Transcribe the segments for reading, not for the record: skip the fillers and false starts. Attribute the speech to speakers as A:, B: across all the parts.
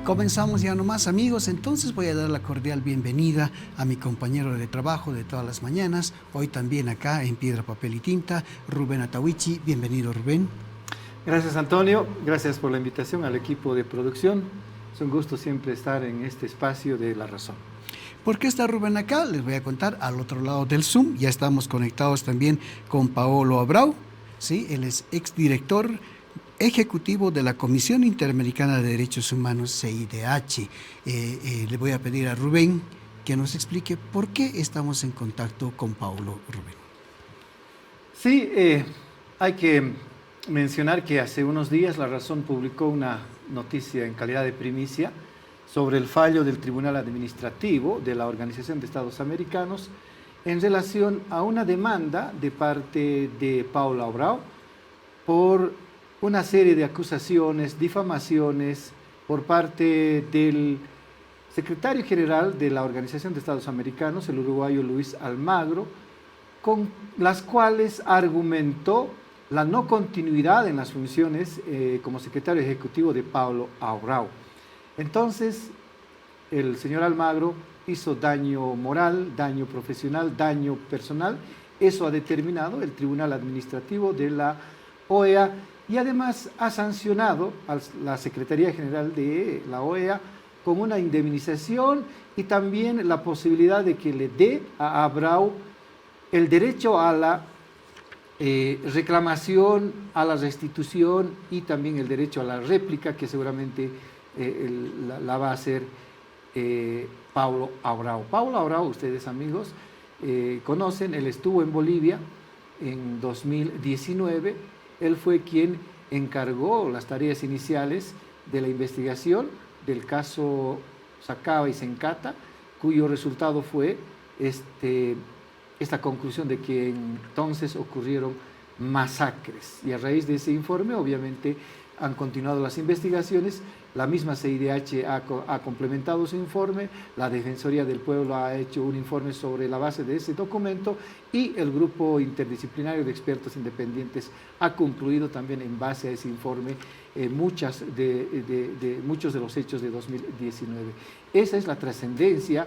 A: Comenzamos ya nomás, amigos. Entonces voy a dar la cordial bienvenida a mi compañero de trabajo de todas las mañanas, hoy también acá en Piedra, Papel y Tinta, Rubén Atahuichi. Bienvenido, Rubén.
B: Gracias, Antonio. Gracias por la invitación al equipo de producción. Es un gusto siempre estar en este espacio de La Razón.
A: ¿Por qué está Rubén acá? Les voy a contar al otro lado del Zoom. Ya estamos conectados también con Paolo Abrao, ¿sí? Él es exdirector ejecutivo de la Comisión Interamericana de Derechos Humanos, CIDH. Le voy a pedir a Rubén que nos explique por qué estamos en contacto con Paolo. Rubén.
B: Sí, hay que mencionar que hace unos días La Razón publicó una noticia en calidad de primicia sobre el fallo del Tribunal Administrativo de la Organización de Estados Americanos en relación a una demanda de parte de Paolo Abrao por una serie de acusaciones, difamaciones por parte del secretario general de la Organización de Estados Americanos, el uruguayo Luis Almagro, con las cuales argumentó la no continuidad en las funciones como secretario ejecutivo de Paolo Abrao. Entonces, el señor Almagro hizo daño moral, daño profesional, daño personal. Eso ha determinado el Tribunal Administrativo de la OEA y además ha sancionado a la Secretaría General de la OEA con una indemnización y también la posibilidad de que le dé a Abrao el derecho a la reclamación, a la restitución y también el derecho a la réplica que seguramente la va a hacer Paolo Abrao. Paolo Abrao, ustedes amigos conocen, él estuvo en Bolivia en 2019. Él fue quien encargó las tareas iniciales de la investigación del caso Sacaba y Sencata, cuyo resultado fue esta conclusión de que entonces ocurrieron masacres. Y a raíz de ese informe, obviamente, han continuado las investigaciones. La misma CIDH ha complementado su informe, la Defensoría del Pueblo ha hecho un informe sobre la base de ese documento y el grupo interdisciplinario de expertos independientes ha concluido también en base a ese informe muchos de los hechos de 2019. Esa es la trascendencia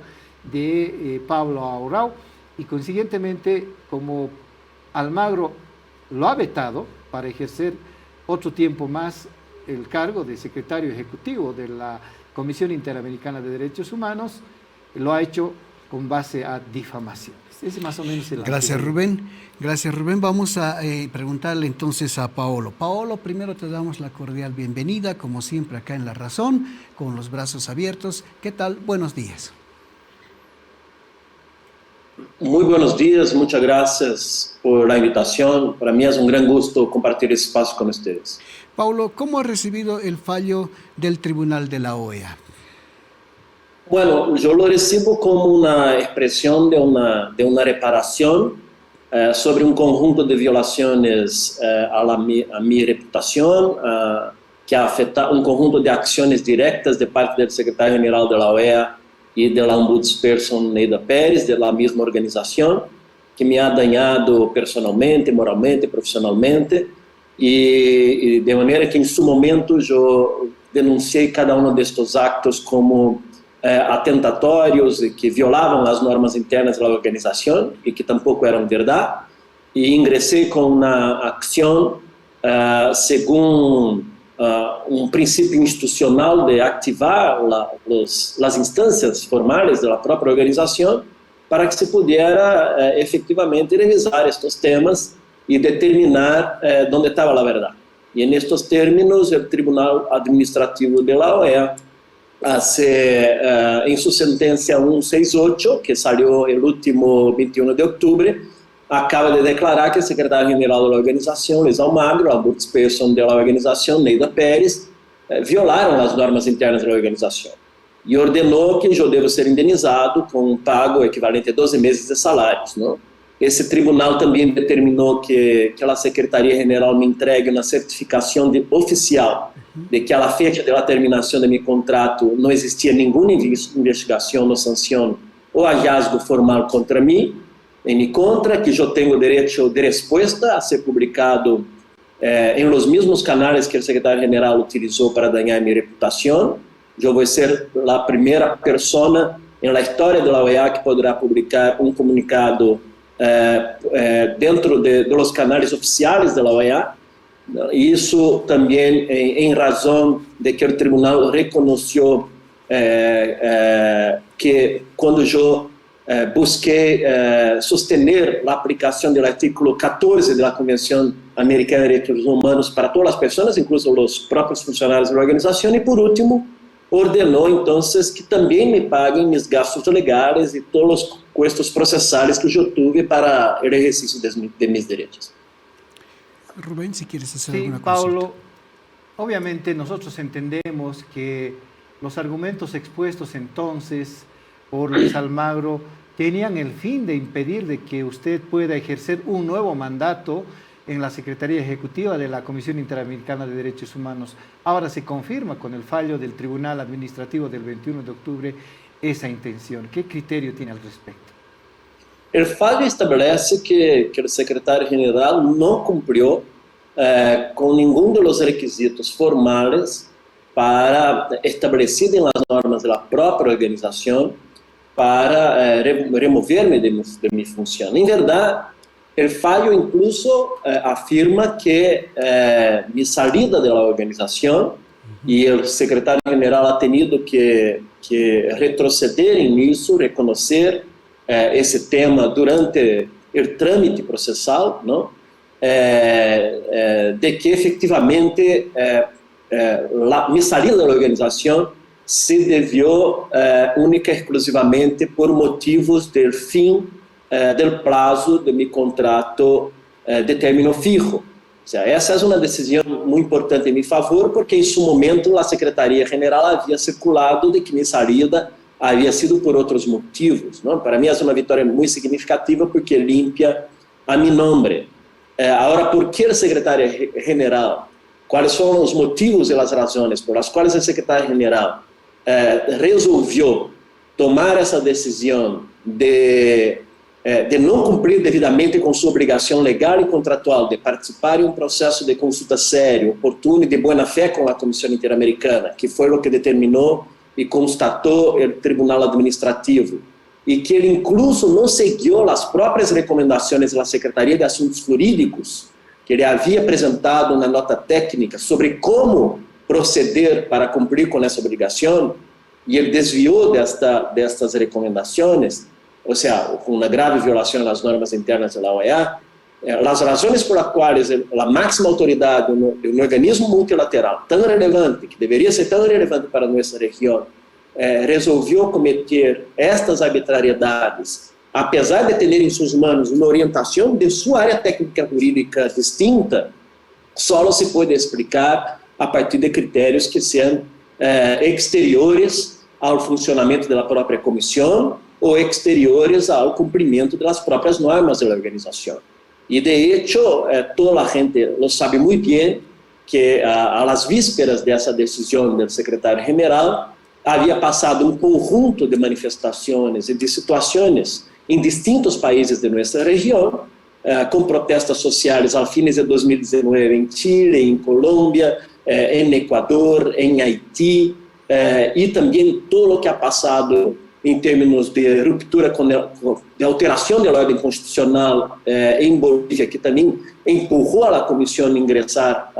B: de Paolo Abrao y consiguientemente, como Almagro lo ha vetado para ejercer otro tiempo más el cargo de secretario ejecutivo de la Comisión Interamericana de Derechos Humanos, lo ha hecho con base a difamaciones. Ese más o menos el
A: Gracias, Rubén. Gracias, Rubén. Vamos a preguntarle entonces a Paolo. Paolo, primero te damos la cordial bienvenida, como siempre acá en La Razón, con los brazos abiertos. ¿Qué tal? Buenos días.
C: Muy buenos días, muchas gracias por la invitación. Para mí es un gran gusto compartir este espacio con ustedes.
A: Paulo, ¿cómo ha recibido el fallo del Tribunal de la OEA?
C: Bueno, yo lo recibo como una expresión de una reparación sobre un conjunto de violaciones a mi reputación, que ha afectado un conjunto de acciones directas de parte del secretario general de la OEA y de la ombudsperson Neida Pérez, de la misma organización, que me ha dañado personalmente, moralmente, profesionalmente, y de manera que en su momento yo denuncié cada uno de estos actos como atentatorios que violaban las normas internas de la organización y que tampoco eran verdad, y ingresé con una acción según un principio institucional de activar las instancias formales de la propia organización para que se pudiera efectivamente revisar estos temas y determinar dónde estaba la verdad. Y en estos términos, el Tribunal Administrativo de la OEA en su sentencia 168, que salió el último 21 de octubre, acaba de declarar que el secretario general de la organización, Luis Almagro, la ombudsperson de la organización, Neida Pérez, violaron las normas internas de la organización y ordenó que yo debo ser indenizado con un pago equivalente a 12 meses de salarios, ¿no? Ese tribunal también determinó que la Secretaría General me entregue una certificación oficial de que a la fecha de la terminación de mi contrato no existía ninguna investigación o sanción o hallazgo formal contra mí, en mi contra, que yo tengo derecho de respuesta a ser publicado en los mismos canales que el secretario general utilizó para dañar mi reputación yo voy a ser la primera persona en la historia de la OEA que podrá publicar un comunicado dentro de los canales oficiales de la OEA. Isso também em razão de que o tribunal reconheceu que quando eu busquei sostener a aplicação do artigo 14 da Convenção Americana de Direitos Humanos para todas as pessoas, incluso os próprios funcionários da organização, e por último ordenou então que também me paguem meus gastos legais e todos os custos processais que eu tive para o exercício de meus direitos.
A: Rubén, si quieres hacer
B: Sí,
A: alguna
B: Paulo,
A: consulta.
B: obviamente nosotros entendemos que los argumentos expuestos entonces por Luis Almagro tenían el fin de impedir de que usted pueda ejercer un nuevo mandato en la Secretaría Ejecutiva de la Comisión Interamericana de Derechos Humanos. Ahora se confirma con el fallo del Tribunal Administrativo del 21 de octubre esa intención. ¿Qué criterio tiene al respecto?
C: El fallo estabelece que o secretário-geral não cumpriu com nenhum dos requisitos formais para estabelecidos nas normas da própria organização para remover-me de minha função. Em verdade, o fallo incluso afirma que minha saída da organização e o secretário-geral ha tenido que retroceder em isso, reconhecer esse tema durante o trâmite processal, não? De que efetivamente minha saída da organização se devió única e exclusivamente por motivos do fim do prazo de meu contrato de término fijo. O sea, essa é uma decisão muito importante em meu favor, porque em seu momento a Secretaria-Geral havia circulado de que minha saída havia sido por outros motivos, não? Para mim é uma vitória muito significativa porque limpia a meu nome. Agora, por que o secretário-geral? Quais são os motivos e as razões por as quais o secretário-geral resolveu tomar essa decisão de não cumprir devidamente com sua obrigação legal e contratual de participar em um processo de consulta sério, oportuno e de boa fé com a Comissão Interamericana, que foi o que determinou e constatou o Tribunal Administrativo, e que ele incluso não seguiu as próprias recomendações da Secretaria de Assuntos Jurídicos, que ele havia apresentado na nota técnica sobre como proceder para cumprir com essa obrigação, e ele desviou destas recomendações, ou seja, com uma grave violação das normas internas da OEA. As razões por as quais a máxima autoridade no organismo multilateral tão relevante, que deveria ser tão relevante para nossa região, resolveu cometer estas arbitrariedades, apesar de ter em suas mãos uma orientação de sua área técnica jurídica distinta, só se pode explicar a partir de critérios que sejam exteriores ao funcionamento da própria comissão ou exteriores ao cumprimento das próprias normas da organização. E, de hecho, toda a gente lo sabe muito bem que, a las vísperas dessa decisão do secretário-geral, havia passado um conjunto de manifestações e de situações em distintos países de nossa região, com protestas sociais ao fines de 2019 em Chile, em Colômbia, em Equador, em Haiti, e também todo o que ha passado em termos de ruptura, de alteração da ordem constitucional em Bolívia, que também empurrou a comissão a ingressar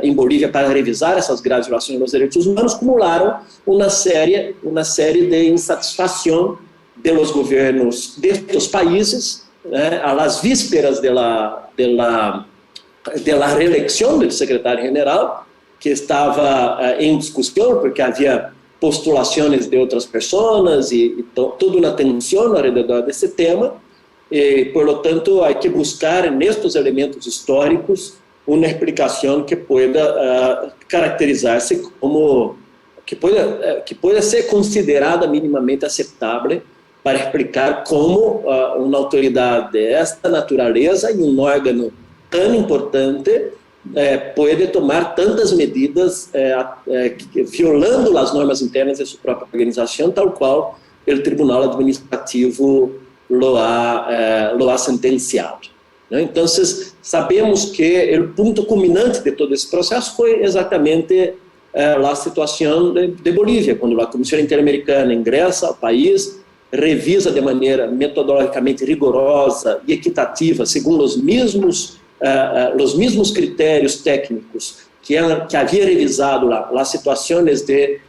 C: em Bolívia para revisar essas graves violações dos direitos humanos, acumularam uma série de insatisfação dos governos destes países, às vísperas da reeleição do secretário-geral, que estava em discussão, porque havia postulações de outras pessoas e toda uma tensão ao redor desse tema, e, por lo tanto, há que buscar nestes elementos históricos uma explicação que pueda caracterizar-se como que pueda ser considerada minimamente aceitável para explicar como uma autoridade desta natureza e um órgão tão importante pode tomar tantas medidas violando as normas internas de sua própria organização, tal qual o Tribunal Administrativo lo ha sentenciado. Então, sabemos que o ponto culminante de todo esse processo foi exatamente a situação de Bolívia, quando a Comissão Interamericana ingressa ao país, revisa de maneira metodologicamente rigorosa e equitativa, segundo os mesmos critérios técnicos que havia revisado as situações de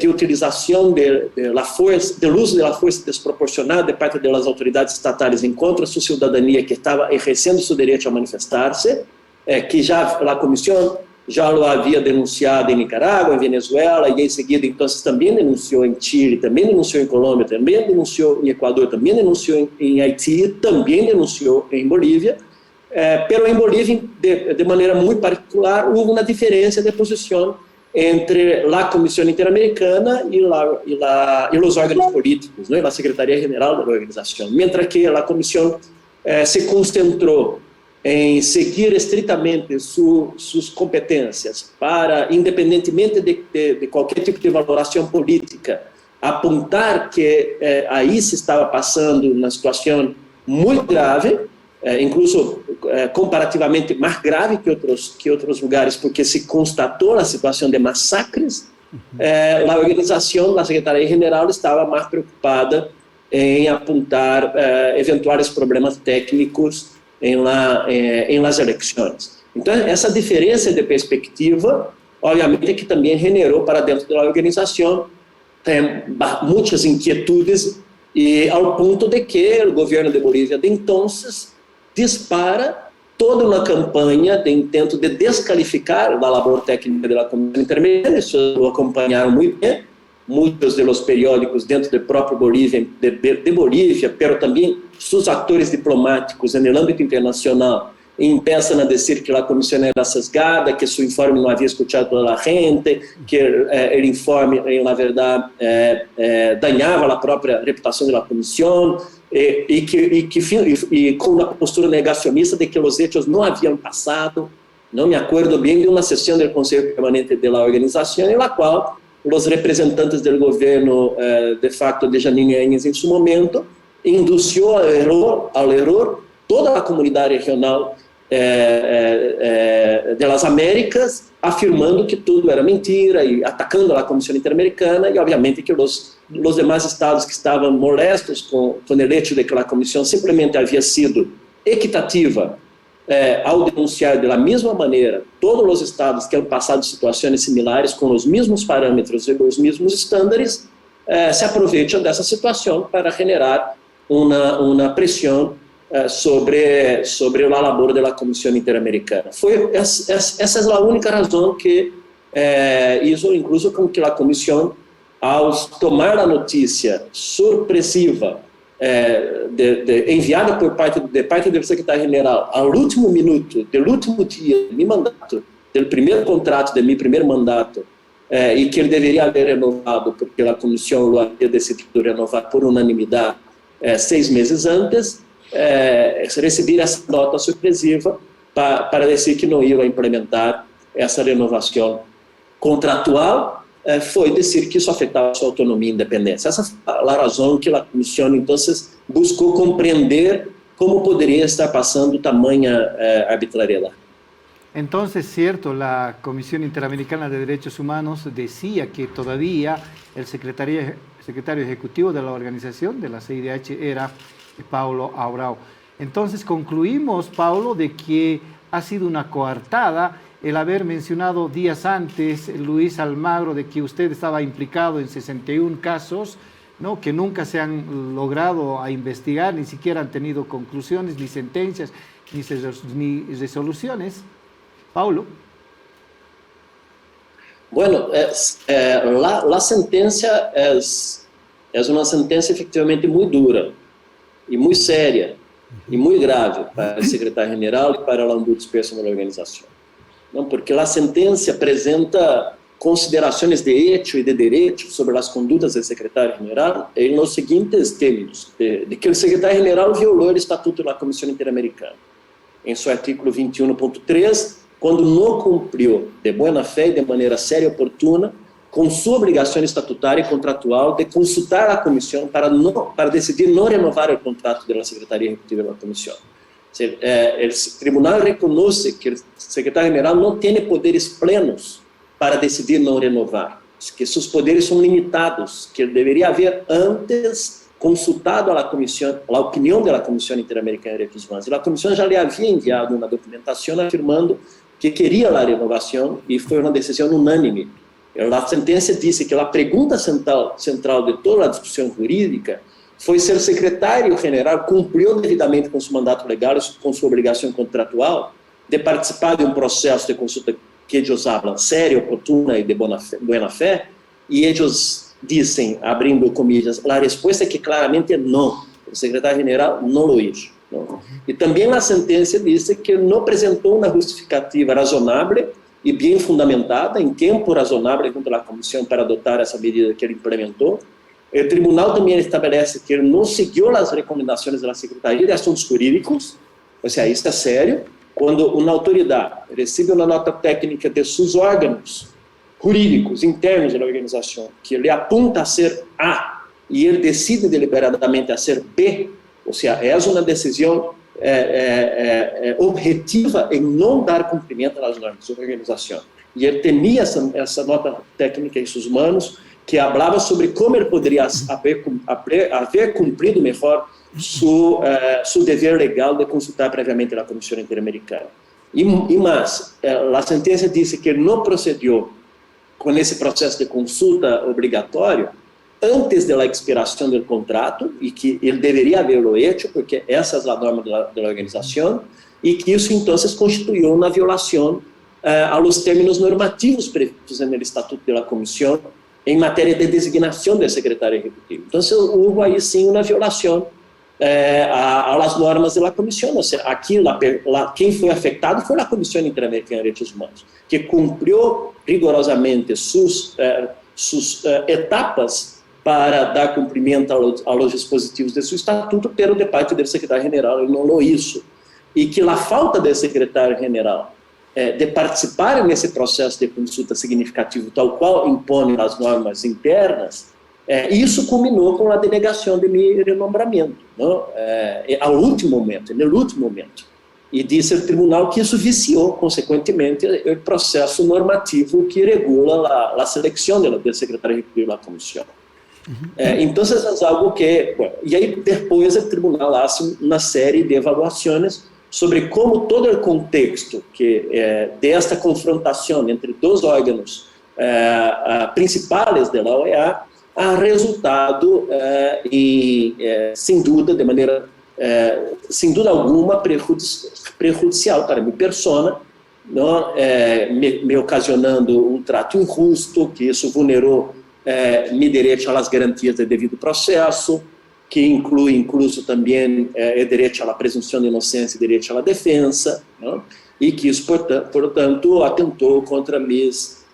C: utilização do uso da força desproporcionada de parte das autoridades estatais em contra sua cidadania que estava exercendo seu direito a manifestar-se, que já a comissão já o havia denunciado em Nicarágua, em Venezuela, e em seguida, então, também denunciou em Chile, também denunciou em Colômbia, também denunciou em Equador, também denunciou em Haiti, também denunciou em Bolívia. Pero em Bolívia, de maneira muito particular, houve uma diferença de posição entre a Comissão Interamericana e os órgãos políticos, né, a Secretaria-Geral da organização, mientras que a Comissão se concentrou em seguir estritamente suas competências para, independentemente de qualquer tipo de valoração política, apontar que aí se estava passando uma situação muito grave, incluso comparativamente mais grave que outros lugares, porque se constatou a situação de massacres, a organização, a Secretaria-Geral estava mais preocupada em apontar eventuais problemas técnicos em las eleições. Então, essa diferença de perspectiva, obviamente, que também generou para dentro da organização muitas inquietudes, e ao ponto de que o governo de Bolívia de então dispara toda uma campanha de intento de descalificar a labor técnica da Comissão Intermediária. Isso o acompanharam muito bem muitos dos periódicos dentro do próprio Bolívia, de Bolívia, mas também seus atores diplomáticos no âmbito internacional empiezan a dizer que a comissão era sesgada, que seu informe não havia escutado toda a gente, que o informe, na verdade, dañava a própria reputação da comissão, e com uma postura negacionista de que os hechos não haviam passado. Não me acordo bem de uma sessão do Conselho Permanente da organização, em la qual os representantes do governo, de facto, de Janine Áñez, em seu momento, induziu ao erro toda a comunidade regional das Américas, afirmando que tudo era mentira e atacando a Comissão Interamericana, e obviamente que os demais estados que estavam molestos com o hecho de que a Comissão simplesmente havia sido equitativa ao denunciar da mesma maneira todos os estados que han passado situações similares com os mesmos parâmetros e os mesmos estándares, se aproveitam dessa situação para generar uma pressão sobre a labor da Comissão Interamericana. Essa é a única razão que hizo incluso com que a Comissão, ao tomar a notícia surpresiva enviada por parte do secretário-geral ao último minuto, do último dia do meu mandato, do primeiro contrato de meu primeiro mandato, e que ele deveria haver renovado, porque a Comissão havia decidido renovar por unanimidade 6 meses antes, receber essa nota surpresiva para dizer que não ia implementar essa renovação contratual, foi dizer que isso afetava a sua autonomia e independência. Essa foi a razão que a Comissão, então, buscou compreender como poderia estar passando tamanha arbitrariedade.
B: Entonces, cierto, la Comisión Interamericana de Derechos Humanos decía que todavía el secretario ejecutivo de la organización, de la CIDH, era Paulo Abrao. Entonces, concluimos, Paulo, de que ha sido una coartada el haber mencionado días antes, Luis Almagro, de que usted estaba implicado en 61 casos, ¿no?, que nunca se han logrado a investigar, ni siquiera han tenido conclusiones, ni sentencias, ni resoluciones. Paulo.
C: Bueno, la sentencia es una sentencia efectivamente muy dura y muy seria y muy grave para el secretario general y para el ombudsperson de la organización, ¿no? Porque la sentencia presenta considerações de hecho e de direito sobre as condutas do secretário-geral em los seguintes términos, de que o secretário-geral violou o Estatuto da Comissão Interamericana, em seu artículo 21.3, quando não cumpriu de boa fé e de maneira séria e oportuna com sua obrigação estatutária e contratual de consultar a comissão para decidir não renovar o contrato da Secretaria Executiva da Comissão. O tribunal reconhece que o secretário-geral não tem poderes plenos para decidir não renovar, que seus poderes são limitados, que ele deveria haver antes consultado a opinião da Comissão Interamericana de Direitos Humanos. E a Comissão já lhe havia enviado uma documentação afirmando que queria a renovação e foi uma decisão unânime. A sentença disse que a pergunta central de toda a discussão jurídica foi se o secretário-general cumpriu devidamente com seu mandato legal e com sua obrigação contratual de participar de um processo de consulta que eles falam séria, oportuna e de boa fé, e eles dizem, abrindo comillas, a resposta é que claramente não. O secretário-general não lo hizo. Não. E também a sentença disse que não apresentou uma justificativa razonável e bem fundamentada, em tempo razonável junto à comissão para adotar essa medida que ele implementou. O tribunal também estabelece que ele não seguiu as recomendações da Secretaria de Assuntos Jurídicos, ou seja, isso é sério. Quando uma autoridade recebe uma nota técnica de seus órgãos jurídicos internos da organização, que ele apunta a ser A, e ele decide deliberadamente a ser B, ou seja, é uma decisão objetiva em não dar cumprimento às normas da organização. E ele tinha essa nota técnica em suas mãos, que falava sobre como ele poderia haver cumprido melhor seu dever legal de consultar previamente a Comissão Interamericana. E mais, a sentença disse que ele não procedeu com esse processo de consulta obrigatório antes da expiração do contrato, e que ele deveria haver-lo hecho, porque essa é a norma da organização, e que isso, então, constituiu uma violação aos términos normativos previstos no Estatuto da Comissão em matéria de designação do secretário executivo. Então, houve aí, sim, uma violação às normas da Comissão. Ou seja, aqui, quem foi afetado foi a Comissão Interamericana de Direitos Humanos, que cumpriu rigorosamente suas etapas para dar cumprimento aos dispositivos de seu estatuto, pero de parte do secretário-general ele não lo hizo. E que a falta do secretário-general de participar nesse processo de consulta significativo, tal qual impõe as normas internas, isso culminou com a denegação de meu renomeamento, ao último momento, no último momento. E disse o tribunal que isso viciou, consequentemente, o processo normativo que regula a seleção do secretário executivo da comissão. Então, é algo que... E aí, depois, o tribunal faz uma série de avaliações sobre como todo o contexto desta confrontação entre dois órgãos principais da OEA ha resultado sem dúvida alguma prejudicial para minha persona, me ocasionando um trato injusto, que isso vulnerou meu direito às garantias de devido processo, que inclui incluso também o direito à presunção de inocência e direito à defesa, e que isso, portanto, atentou contra meus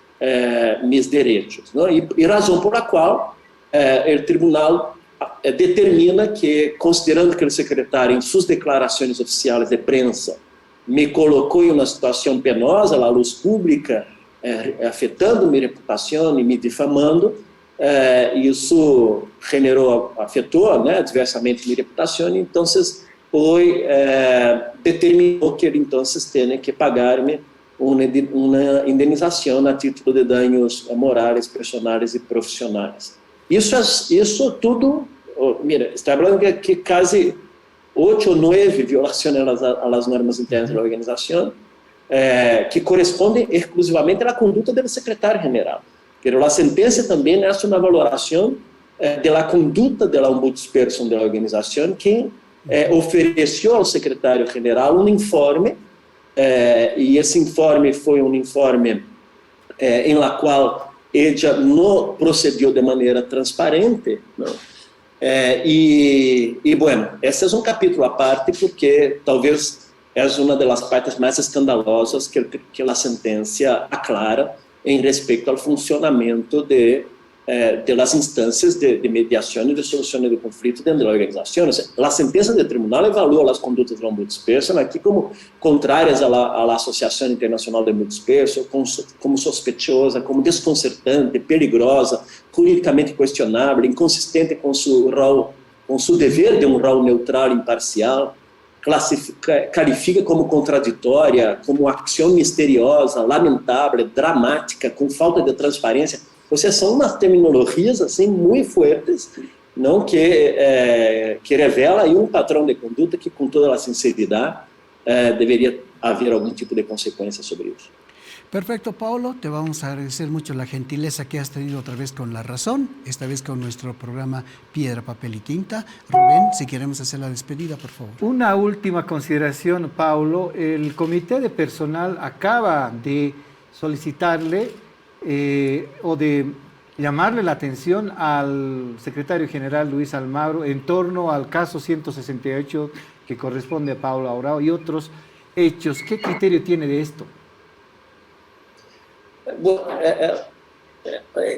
C: direitos. E razão por a qual o tribunal determina que, considerando que o secretário, em suas declarações oficiais de prensa, me colocou em uma situação penosa à luz pública, afetando minha reputação e me difamando, isso afetou diversamente minha reputação, e então determinou que ele então tenha que pagar-me uma indenização a título de danos morais, personais e profissionais. Isso tudo, mira, está falando que quase 8 ou 9 violações às normas internas da organização, que correspondem exclusivamente à conduta do secretário-general. Pero a sentença também é uma valoração da conduta da ombudsperson da organização, que ofereceu ao secretário-general um informe, e esse informe foi um informe em la qual ella não procedeu de maneira transparente, não? Bueno, esse é um capítulo à parte, porque talvez é uma das partes mais escandalosas que a sentença aclara em respeito ao funcionamento das instâncias de mediação e de solução de conflitos dentro da organização. A sentença do tribunal evaluou as condutas do ombudsperson aqui como contrárias à Associação Internacional de Ombudsperson, como sospechosa, como desconcertante, perigosa, juridicamente questionável, inconsistente com seu dever de um rol neutral e imparcial, califica como contraditória, como acção misteriosa, lamentável, dramática, com falta de transparência. Ou seja, são umas terminologias assim muito fortes, não que revela aí um padrão de conduta que, com toda a sinceridade, deveria haver algum tipo de consequência sobre isso.
A: Perfecto, Paulo. Te vamos a agradecer mucho la gentileza que has tenido otra vez con La Razón, esta vez con nuestro programa Piedra, Papel y Tinta. Rubén, si queremos hacer la despedida, por favor.
B: Una última consideración, Paulo. El comité de personal acaba de solicitarle o de llamarle la atención al secretario general Luis Almagro en torno al caso 168 que corresponde a Paulo Abrao y otros hechos. ¿Qué criterio tiene de esto?
C: Bueno,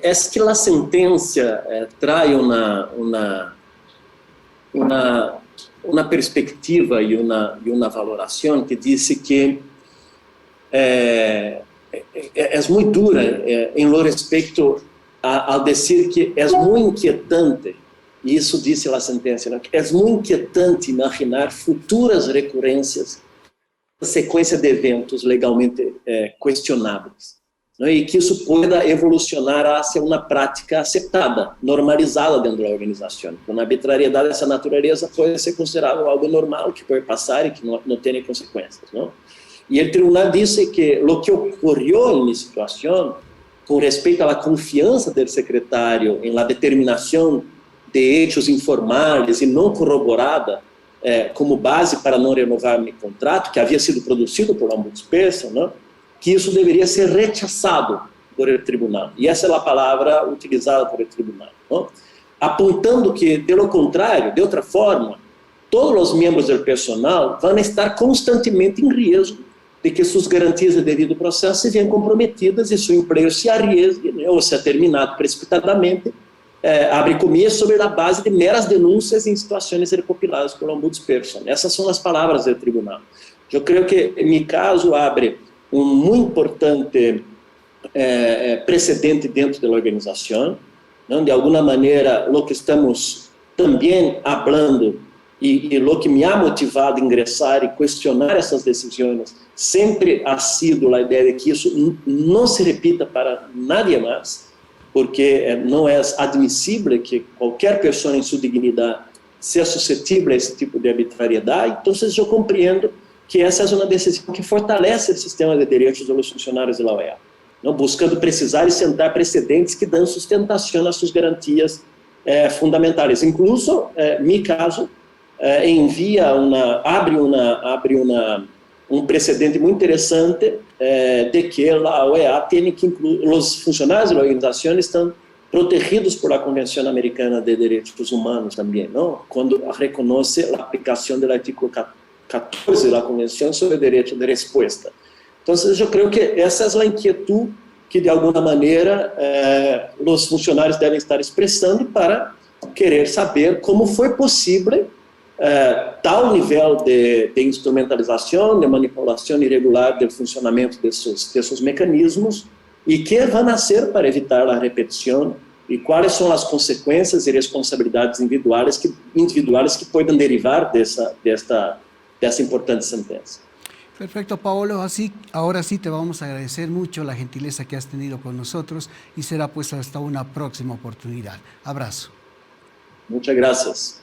C: es que la sentencia trae una perspectiva y una valoración que dice que es muy dura en lo respecto al decir que es muy inquietante, y eso dice la sentencia, ¿no? Es muy inquietante imaginar futuras recurrencias, sequência de eventos legalmente questionáveis, né? E que isso pueda evolucionar hacia uma prática aceptada, normalizada dentro da organização. Uma arbitrariedade dessa natureza pode ser considerado algo normal, que pode passar e que não tem consequências, não? E o tribunal disse que o que ocorreu em minha situação, com respeito à confiança do secretário em la determinação de hechos informais e não corroborada como base para não renovar meu contrato, que havia sido produzido por ombudsperson, né? Que isso deveria ser rechaçado por el tribunal. E essa é a palavra utilizada por el tribunal, né? Apontando que, de lo contrário, de outra forma, todos os membros do personal vão estar constantemente em risco de que suas garantias de devido processo se venham comprometidas e seu emprego se arriesgue, né, ou seja terminado precipitadamente, abre comillas, sobre a base de meras denúncias em situações recopiladas pelo ombudsperson. Essas são as palavras do tribunal. Eu creio que, em meu caso, abre muito importante precedente dentro da organização, não? De alguma maneira, o que estamos também falando e o que me ha motivado a ingressar e questionar essas decisões sempre ha sido a ideia de que isso não se repita para nadie mais, porque não é admissível que qualquer pessoa em sua dignidade seja suscetível a esse tipo de arbitrariedade. Então, eu compreendo que essa é uma decisão que fortalece o sistema de direitos dos funcionários da OEA, não buscando precisar e sentar precedentes que dão sustentação às suas garantias fundamentais. Incluso, meu caso, abre um precedente muito interessante de que a OEA tem que incluir, os funcionários da organização estão protegidos por a Convenção Americana de Direitos Humanos também, não? Quando reconhece a aplicação do artigo 14 da Convenção sobre o direito de resposta. Então, eu creio que essa é a inquietude que, de alguma maneira, os funcionários devem estar expressando para querer saber como foi possível tal nível de instrumentalização, de manipulação irregular do funcionamento desses mecanismos e que vão nascer para evitar a repetição e quais são as consequências e responsabilidades individuais que podem derivar dessa importante sentença.
A: Perfecto, Paolo. Así, ahora sí te vamos a agradecer mucho la gentileza que has tenido con nosotros y será pues hasta una próxima oportunidad. Abrazo.
C: Muchas gracias.